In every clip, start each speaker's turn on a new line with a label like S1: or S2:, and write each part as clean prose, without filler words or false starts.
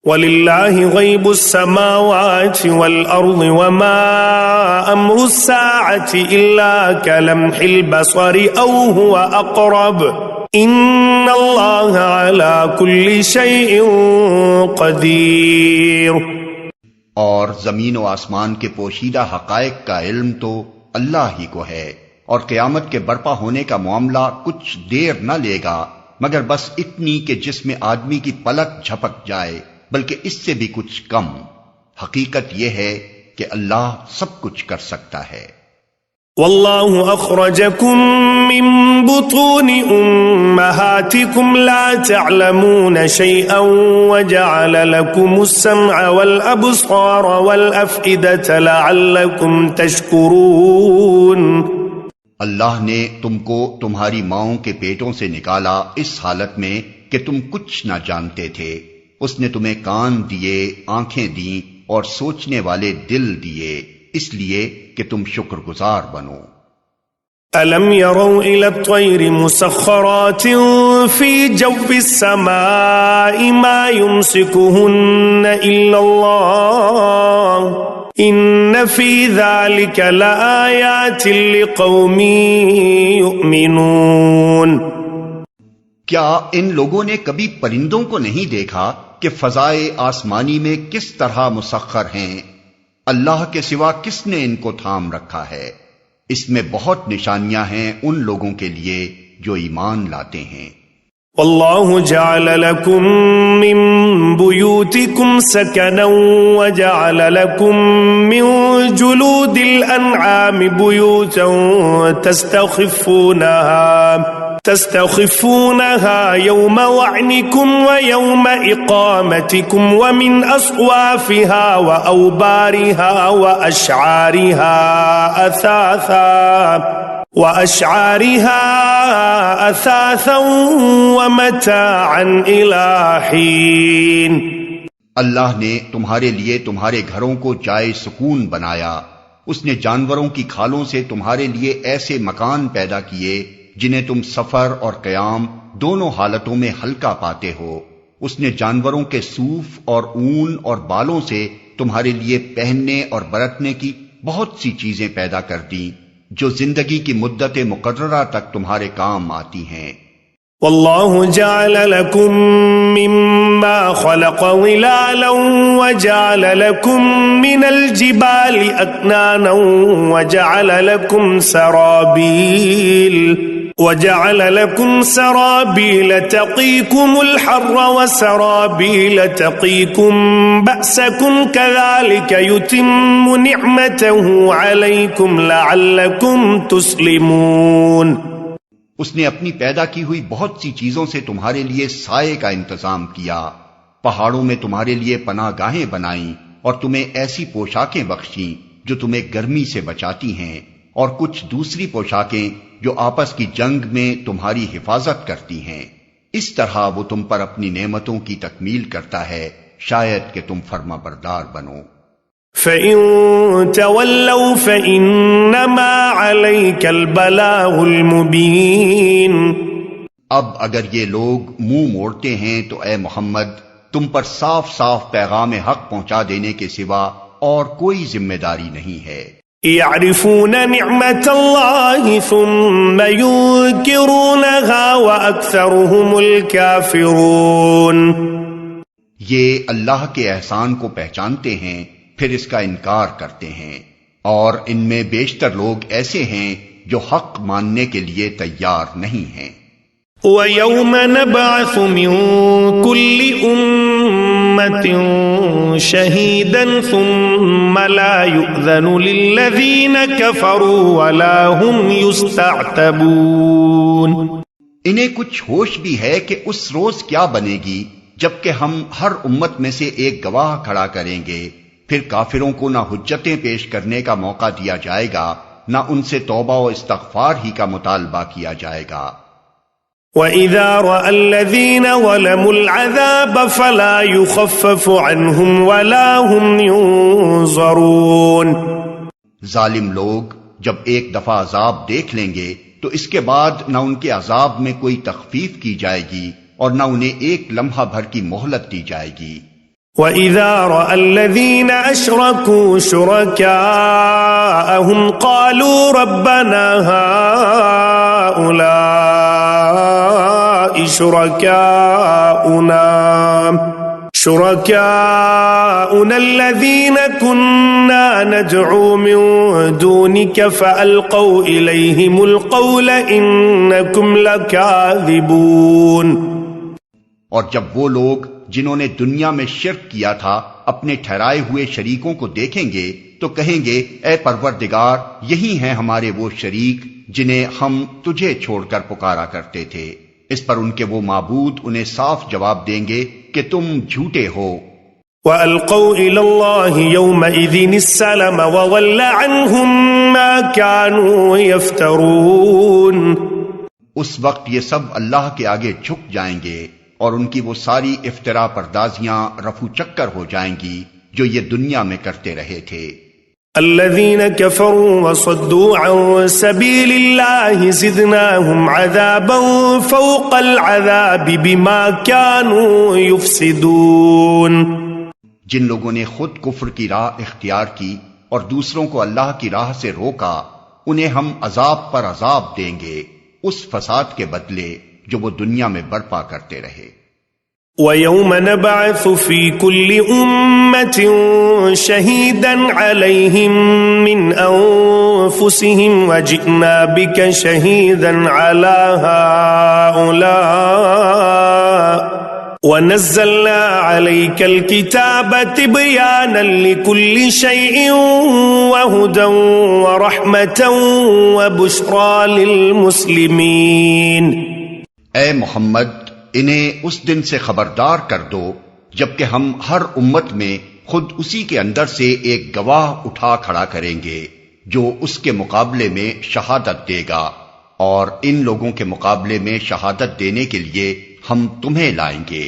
S1: وَلِلَّهِ غَيْبُ السَّمَاوَاتِ وَالْأَرْضِ وَمَا أَمْرُ السَّاعَةِ إِلَّا كَلَمْحِ الْبَصَرِ أَوْ هُوَ أَقْرَبُ إِنَّ اللَّهَ عَلَى كُلِّ شَيْءٍ قَدِيرٌ۔
S2: اور زمین و آسمان کے پوشیدہ حقائق کا علم تو اللہ ہی کو ہے، اور قیامت کے برپا ہونے کا معاملہ کچھ دیر نہ لے گا مگر بس اتنی کہ جس میں آدمی کی پلک جھپک جائے، بلکہ اس سے بھی کچھ کم۔ حقیقت یہ ہے کہ اللہ سب کچھ کر سکتا ہے۔
S1: واللہ اخرجکم من بطون امہاتکم لا تعلمون شیئا وجعل لکم السمع والابصار والافئدة لعلکم تشکرون۔
S2: اللہ نے تم کو تمہاری ماؤں کے پیٹوں سے نکالا اس حالت میں کہ تم کچھ نہ جانتے تھے۔ اس نے تمہیں کان دیے، آنکھیں دیں اور سوچنے والے دل دیے، اس لیے کہ تم شکر گزار بنو۔
S1: أَلَمْ يَرَوْا إِلَى الطَّيْرِ مُسَخَّرَاتٍ فِي جَوِّ السَّمَاءِ مَا يُمْسِكُهُنَّ إِلَّا اللَّهُ إِنَّ فِي ذَلِكَ لَآيَاتٍ لِقَوْمٍ يُؤْمِنُونَ۔
S2: کیا ان لوگوں نے کبھی پرندوں کو نہیں دیکھا کہ فضائے آسمانی میں کس طرح مسخر ہیں؟ اللہ کے سوا کس نے ان کو تھام رکھا ہے؟ اس میں بہت نشانیاں ہیں ان لوگوں کے لیے جو ایمان لاتے ہیں۔
S1: واللہ جعل لکم من بیوتکم سکنا وجعل لکم من جلود الانعام بیوتا تستخفونها يوم وعنكم ويوم إقامتكم ومن أصوافها وأوبارها وأشعارها أثاثا ومتاعا إلى حين۔
S2: اللہ نے تمہارے لیے تمہارے گھروں کو جائے سکون بنایا۔ اس نے جانوروں کی کھالوں سے تمہارے لیے ایسے مکان پیدا کیے جنہیں تم سفر اور قیام دونوں حالتوں میں ہلکا پاتے ہو۔ اس نے جانوروں کے صوف اور اون اور بالوں سے تمہارے لیے پہننے اور برتنے کی بہت سی چیزیں پیدا کر دیں جو زندگی کی مدت مقررہ تک تمہارے کام آتی ہیں۔
S1: واللہ جعل لکم مما خلق ظلالا وجعل لکم من الجبال اکنانا وجعل لكم سرابيل تقيكم الحر وسرابيل تقيكم بأسكم كذلك يتم نعمته عليكم لعلكم تسلمون۔
S2: اس نے اپنی پیدا کی ہوئی بہت سی چیزوں سے تمہارے لیے سائے کا انتظام کیا، پہاڑوں میں تمہارے لیے پناہ گاہیں بنائیں اور تمہیں ایسی پوشاکیں بخشیں جو تمہیں گرمی سے بچاتی ہیں، اور کچھ دوسری پوشاکیں جو آپس کی جنگ میں تمہاری حفاظت کرتی ہیں۔ اس طرح وہ تم پر اپنی نعمتوں کی تکمیل کرتا ہے، شاید کہ تم فرما بردار بنو۔
S1: فَإِن تَوَلَّوْا فَإِنَّمَا عَلَيْكَ الْبَلَاغُ الْمُبِينُ۔
S2: اب اگر یہ لوگ منہ موڑتے ہیں تو اے محمد تم پر صاف صاف پیغام حق پہنچا دینے کے سوا اور کوئی ذمہ داری نہیں ہے۔
S1: يعرفون نعمت اللہ ثم ينکرونها وأکثرهم الكافرون۔
S2: یہ اللہ کے احسان کو پہچانتے ہیں پھر اس کا انکار کرتے ہیں، اور ان میں بیشتر لوگ ایسے ہیں جو حق ماننے کے لیے تیار نہیں ہیں۔
S1: وَيَوْمَ نَبْعَثُ مِن كُلِّ أُمَّةٍ شَهِيدًا ثُمَّ لَا يُؤْذَنُ لِلَّذِينَ كَفَرُوا وَلَا هُمْ يُسْتَعْتَبُونَ۔
S2: انہیں کچھ ہوش بھی ہے کہ اس روز کیا بنے گی جبکہ ہم ہر امت میں سے ایک گواہ کھڑا کریں گے، پھر کافروں کو نہ حجتیں پیش کرنے کا موقع دیا جائے گا، نہ ان سے توبہ و استغفار ہی کا مطالبہ کیا جائے گا۔
S1: وَإِذَا رَأَى الَّذِينَ ظَلَمُوا الْعَذَابَ فَلَا يُخَفَّفُ عَنْهُمْ وَلَا هُمْ يُنظَرُونَ۔
S2: ظالم لوگ جب ایک دفعہ عذاب دیکھ لیں گے تو اس کے بعد نہ ان کے عذاب میں کوئی تخفیف کی جائے گی اور نہ انہیں ایک لمحہ بھر کی مہلت دی جائے گی۔
S1: وَإِذَا رَأَى الَّذِينَ أَشْرَكُوا شُرَكَاءَهُمْ قَالُوا رَبَّنَا هَؤُلَاءِ شُرَكَاؤُنَا الَّذِينَ كُنَّا نَدْعُو مِن دُونِكَ فَأَلْقَوْا إِلَيْهِمُ الْقَوْلَ إِنَّكُمْ لَكَاذِبُونَ۔
S2: اور جب وہ لوگ جنہوں نے دنیا میں شرک کیا تھا اپنے ٹھہرائے ہوئے شریکوں کو دیکھیں گے تو کہیں گے اے پروردگار یہی ہیں ہمارے وہ شریک جنہیں ہم تجھے چھوڑ کر پکارا کرتے تھے۔ اس پر ان کے وہ معبود انہیں صاف جواب دیں گے کہ تم جھوٹے ہو۔
S1: وَأَلْقَوْا إِلَى اللَّهِ يَوْمَئِذٍ السَّلَمَ وَضَلَّ عَنْهُمْ مَا كَانُوا يَفْتَرُونَ۔
S2: اس وقت یہ سب اللہ کے آگے جھک جائیں گے اور ان کی وہ ساری افترا پردازیاں رفو چکر ہو جائیں گی جو یہ دنیا میں کرتے رہے تھے۔
S1: الذين كفروا وصدوا عن سبيل الله زدناهم عذابا فوق العذاب بما كانوا يفسدون۔
S2: جن لوگوں نے خود کفر کی راہ اختیار کی اور دوسروں کو اللہ کی راہ سے روکا انہیں ہم عذاب پر عذاب دیں گے اس فساد کے بدلے جو وہ دنیا میں برپا کرتے رہے۔
S1: وَيَوْمَ نَبْعَثُ فِي كُلِّ أُمَّةٍ شَهِيدًا عَلَيْهِمْ مِنْ أَنفُسِهِمْ وَجِئْنَا بِكَ شَهِيدًا عَلَى هَؤُلَاءِ وَنَزَّلْنَا عَلَيْكَ الْكِتَابَ تِبْيَانًا لِكُلِّ شَيْءٍ وَهُدًى وَرَحْمَةً وَبُشْرَى لِلْمُسْلِمِينَ۔
S2: اے محمد انہیں اس دن سے خبردار کر دو جبکہ ہم ہر امت میں خود اسی کے اندر سے ایک گواہ اٹھا کھڑا کریں گے جو اس کے مقابلے میں شہادت دے گا، اور ان لوگوں کے مقابلے میں شہادت دینے کے لیے ہم تمہیں لائیں گے،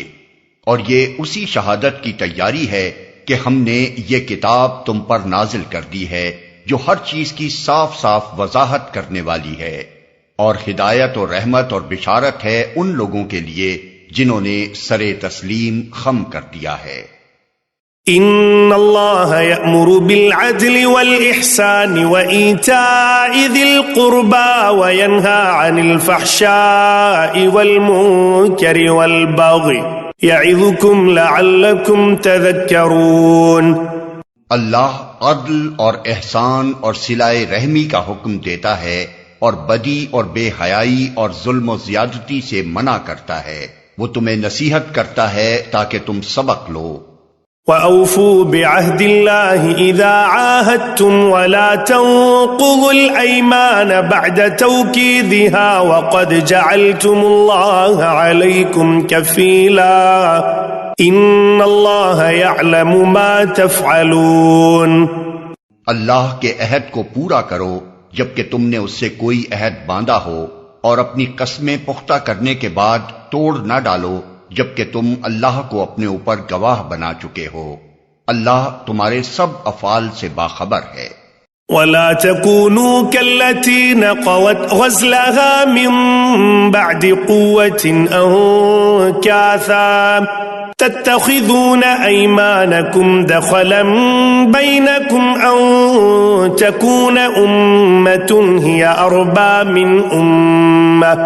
S2: اور یہ اسی شہادت کی تیاری ہے کہ ہم نے یہ کتاب تم پر نازل کر دی ہے جو ہر چیز کی صاف صاف وضاحت کرنے والی ہے، اور ہدایت اور رحمت اور بشارت ہے ان لوگوں کے لیے جنہوں نے سر تسلیم خم کر دیا ہے۔
S1: ان اللہ یأمر بالعدل والإحسان وإیتاء ذی القربى وینہى عن الفحشاء والمنکر والبغی یعظکم لعلکم تذکرون۔ اللہ
S2: عدل اور احسان اور صلہ رحمی کا حکم دیتا ہے اور بدی اور بے حیائی اور ظلم و زیادتی سے منع کرتا ہے، وہ تمہیں نصیحت کرتا ہے تاکہ تم سبق لو۔
S1: وَأَوْفُوا بِعَهْدِ اللَّهِ إِذَا عَاهَدتُّمْ وَلَا تَنقُضُوا الْأَيْمَانَ بَعْدَ تَوْكِيدِهَا وَقَدْ جَعَلْتُمُ اللَّهَ عَلَيْكُمْ كَفِيلًا إِنَّ اللَّهَ يَعْلَمُ مَا تَفْعَلُونَ۔
S2: اللہ کے عہد کو پورا کرو جبکہ تم نے اس سے کوئی عہد باندھا ہو، اور اپنی قسمیں پختہ کرنے کے بعد توڑ نہ ڈالو جبکہ تم اللہ کو اپنے اوپر گواہ بنا چکے ہو۔ اللہ تمہارے سب افعال سے باخبر ہے۔
S1: وَلَا تَكُونُوا كَالَّتِي نَقَضَتْ غَزْلَهَا مِن بَعْدِ قُوَّةٍ أَنكَاثًا تَتَّخِذُونَ أَيْمَانَكُمْ دَخَلًا بَيْنَكُمْ أَن تَكُونَ أُمَّةٌ هِيَ أَرْبَى مِنْ أُمَّةٍ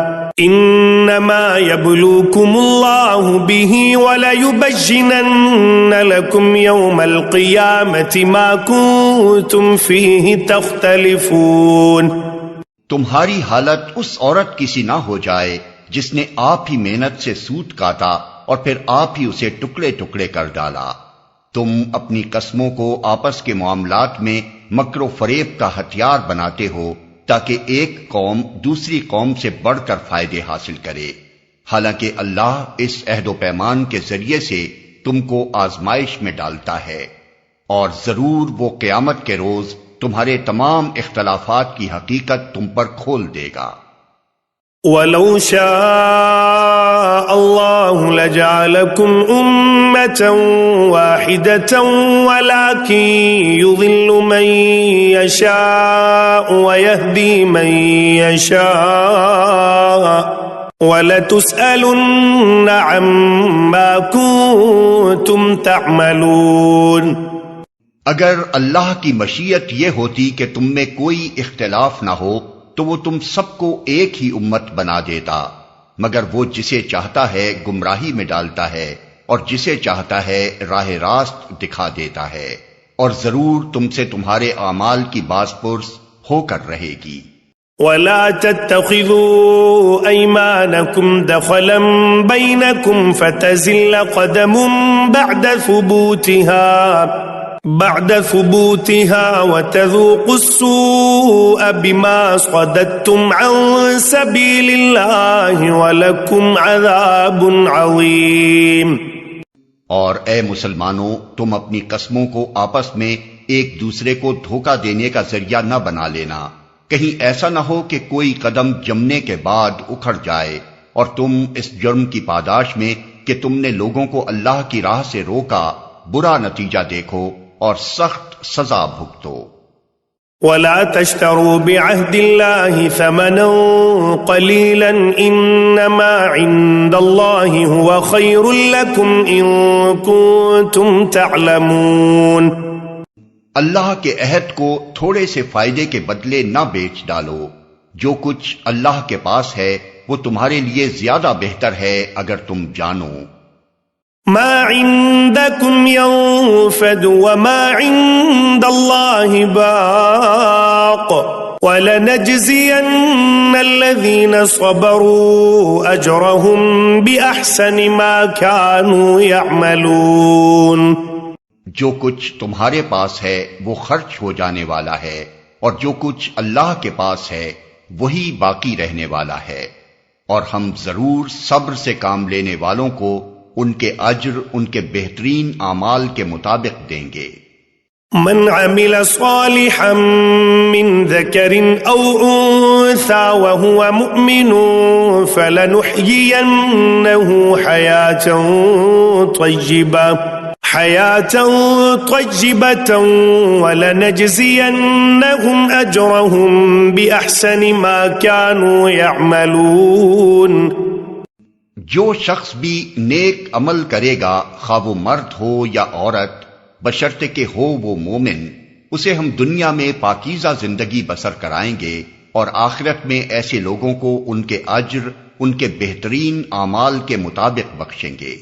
S1: إِنَّمَا يَبْلُوكُمُ اللَّهُ بِهِ وَلَيُبَيِّنَنَّ لَكُمْ يَوْمَ الْقِيَامَةِ مَا كُنتُمْ فِيهِ تَخْتَلِفُونَ۔
S2: تمہاری حالت اس عورت کی سی نہ ہو جائے جس نے آپ ہی محنت سے سوت کاٹا اور پھر آپ ہی اسے ٹکڑے ٹکڑے کر ڈالا۔ تم اپنی قسموں کو آپس کے معاملات میں مکر و فریب کا ہتھیار بناتے ہو تاکہ ایک قوم دوسری قوم سے بڑھ کر فائدے حاصل کرے، حالانکہ اللہ اس عہد و پیمان کے ذریعے سے تم کو آزمائش میں ڈالتا ہے، اور ضرور وہ قیامت کے روز تمہارے تمام اختلافات کی حقیقت تم پر کھول دے گا۔
S1: وَلَوْ شَاءَ اللَّهُ لَجَعَلَكُمْ أُمَّةً وَاحِدَةً وَلَكِنْ يُضِلُّ مَن يَشَاءُ وَيَهْدِي مَن يَشَاءُ وَلَتُسْأَلُنَّ عَمَّا كُنتُمْ تَعْمَلُونَ۔
S2: اگر اللہ کی مشیت یہ ہوتی کہ تم میں کوئی اختلاف نہ ہو تو وہ تم سب کو ایک ہی امت بنا دیتا، مگر وہ جسے چاہتا ہے گمراہی میں ڈالتا ہے اور جسے چاہتا ہے راہ راست دکھا دیتا ہے، اور ضرور تم سے تمہارے اعمال کی باز پرس ہو کر رہے گی۔
S1: وَلَا تَتَّخِذُوا أَيْمَانَكُمْ دَخَلًا بَيْنَكُمْ فَتَزِلَّ قَدَمٌ بعد ثبوتها وتذوقوا السوء بما صددتم عن سبيل الله ولكم عذاب عظيم۔
S2: اور اے مسلمانوں، تم اپنی قسموں کو آپس میں ایک دوسرے کو دھوکہ دینے کا ذریعہ نہ بنا لینا، کہیں ایسا نہ ہو کہ کوئی قدم جمنے کے بعد اکھڑ جائے اور تم اس جرم کی پاداش میں کہ تم نے لوگوں کو اللہ کی راہ سے روکا برا نتیجہ دیکھو اور سخت سزا بھگتو۔
S1: وَلَا تَشْتَرُوا بِعَهْدِ اللَّهِ ثَمَنًا قَلِيلًا إِنَّمَا عِندَ اللَّهِ هُوَ خَيْرٌ لَكُمْ إِن كُنتُمْ تَعْلَمُونَ۔
S2: اللہ کے عہد کو تھوڑے سے فائدے کے بدلے نہ بیچ ڈالو، جو کچھ اللہ کے پاس ہے وہ تمہارے لیے زیادہ بہتر ہے اگر تم جانو۔
S1: ما عندكم ينفد وما عند الله باق وَلَنَجْزِيَنَّ الَّذِينَ صَبَرُوا أَجْرَهُمْ بِأَحْسَنِ مَا كَانُوا يَعْمَلُونَ۔
S2: جو کچھ تمہارے پاس ہے وہ خرچ ہو جانے والا ہے، اور جو کچھ اللہ کے پاس ہے وہی باقی رہنے والا ہے، اور ہم ضرور صبر سے کام لینے والوں کو ان کے اجر ان کے بہترین اعمال کے مطابق دیں گے۔
S1: من عمل صالحا من ذكر او انثى وهو مؤمن فلنحيينه حياة طيبة ولنجزينهم اجرهم باحسن ما كانوا يعملون۔
S2: جو شخص بھی نیک عمل کرے گا، خواہ وہ مرد ہو یا عورت، بشرطے کہ ہو وہ مومن، اسے ہم دنیا میں پاکیزہ زندگی بسر کرائیں گے، اور آخرت میں ایسے لوگوں کو ان کے اجر ان کے بہترین اعمال کے مطابق بخشیں گے۔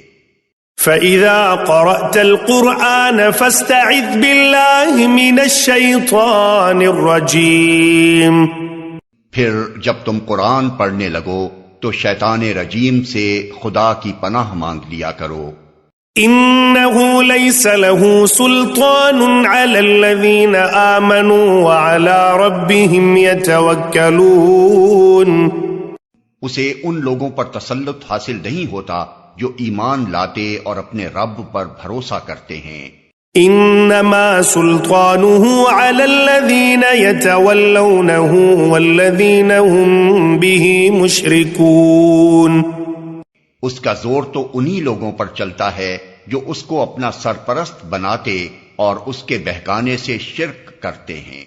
S1: فَإِذَا قَرَأْتَ الْقُرْآنَ فَاسْتَعِذْ بِاللَّهِ مِنَ الشَّيْطَانِ الرَّجِيمِ۔
S2: پھر جب تم قرآن پڑھنے لگو تو شیطان رجیم سے خدا کی پناہ مانگ لیا کرو۔
S1: إِنَّهُ لَيْسَ لَهُ سُلْطَانٌ عَلَى الَّذِينَ آمَنُوا وَعَلَى رَبِّهِمْ يَتَوَكَّلُونَ۔
S2: اسے ان لوگوں پر تسلط حاصل نہیں ہوتا جو ایمان لاتے اور اپنے رب پر بھروسہ کرتے ہیں۔
S1: إِنَّمَا سُلْطَانُهُ عَلَى الَّذِينَ يَتَوَلَّوْنَهُ وَالَّذِينَ هُمْ بِهِ مُشْرِكُونَ۔
S2: اس کا زور تو انہی لوگوں پر چلتا ہے جو اس کو اپنا سرپرست بناتے اور اس کے بہکانے سے شرک کرتے ہیں۔